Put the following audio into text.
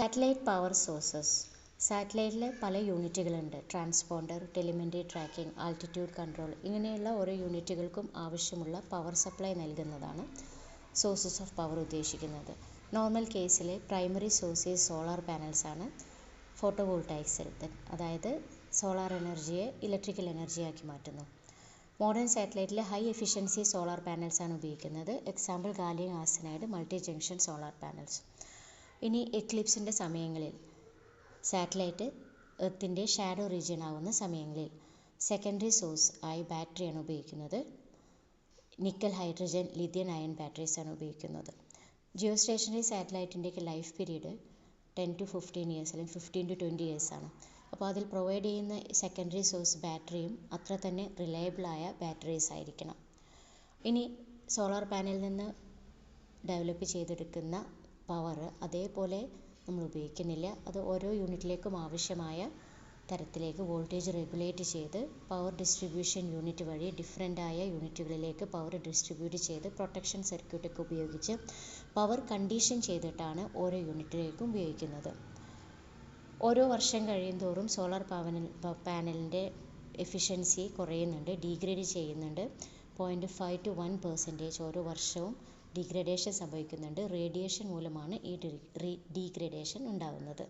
Satellite power sources. സാറ്റലൈറ്റിൽ പല യൂണിറ്റുകളുണ്ട്. Transponder, telemetry tracking, altitude control ഇങ്ങനെയുള്ള ഓരോ യൂണിറ്റുകൾക്കും ആവശ്യമുള്ള പവർ സപ്ലൈ നൽകുന്നതാണ് സോഴ്സസ് ഓഫ് പവർ ഉദ്ദേശിക്കുന്നത്. നോർമൽ കേസിൽ പ്രൈമറി സോഴ്സ് സോളാർ പാനൽസ് ആണ്. ഫോട്ടോവോൾട്ടായിക്സിൽ അതായത് സോളാർ എനർജിയെ ഇലക്ട്രിക്കൽ എനർജിയാക്കി മാറ്റുന്നു. മോഡേൺ സാറ്റലൈറ്റിൽ ഹൈ എഫിഷ്യൻസി സോളാർ പാനൽസ് ആണ് ഉപയോഗിക്കുന്നത്. Example gallium arsenide multi junction solar panels. ഇനി എക്ലിപ്സിൻ്റെ സമയങ്ങളിൽ സാറ്റലൈറ്റ് എർത്തിൻ്റെ ഷാഡോ റീജിയൻ ആവുന്ന സമയങ്ങളിൽ സെക്കൻഡറി സോഴ്സ് ആയി ബാറ്ററിയാണ് ഉപയോഗിക്കുന്നത്. Nickel, hydrogen, lithium ion batteries ആണ് ഉപയോഗിക്കുന്നത്. ജിയോ സ്റ്റേഷനറി സാറ്റലൈറ്റിൻ്റെയൊക്കെ ലൈഫ് പീരീഡ് 10 to 15 years അല്ലെങ്കിൽ 15 to 20 years ആണ്. അപ്പോൾ അതിൽ പ്രൊവൈഡ് ചെയ്യുന്ന സെക്കൻഡറി സോഴ്സ് ബാറ്ററിയും അത്ര തന്നെ റിലയബിളായ ബാറ്ററീസ് ആയിരിക്കണം. ഇനി സോളാർ പാനലിൽ നിന്ന് ഡെവലപ്പ് ചെയ്തെടുക്കുന്ന പവർ അതേപോലെ നമ്മൾ ഉപയോഗിക്കുന്നില്ല. അത് ഓരോ യൂണിറ്റിലേക്കും ആവശ്യമായ തരത്തിലേക്ക് വോൾട്ടേജ് റെഗുലേറ്റ് ചെയ്ത് പവർ ഡിസ്ട്രിബ്യൂഷൻ യൂണിറ്റ് വഴി ഡിഫറൻ്റായ യൂണിറ്റുകളിലേക്ക് പവർ ഡിസ്ട്രിബ്യൂട്ട് ചെയ്ത് പ്രൊട്ടക്ഷൻ സർക്യൂട്ടൊക്കെ ഉപയോഗിച്ച് പവർ കണ്ടീഷൻ ചെയ്തിട്ടാണ് ഓരോ യൂണിറ്റിലേക്കും ഉപയോഗിക്കുന്നത്. ഓരോ വർഷം കഴിയുന്തോറും സോളാർ പാനലിൻ്റെ എഫിഷ്യൻസി കുറയുന്നുണ്ട്, ഡീഗ്രേഡ് ചെയ്യുന്നുണ്ട്. 0.5 to 1% ഓരോ വർഷവും ഡീഗ്രഡേഷൻ സംഭവിക്കുന്നുണ്ട്. റേഡിയേഷൻ മൂലമാണ് ഈ ഡീഗ്രഡേഷൻ ഉണ്ടാകുന്നത്.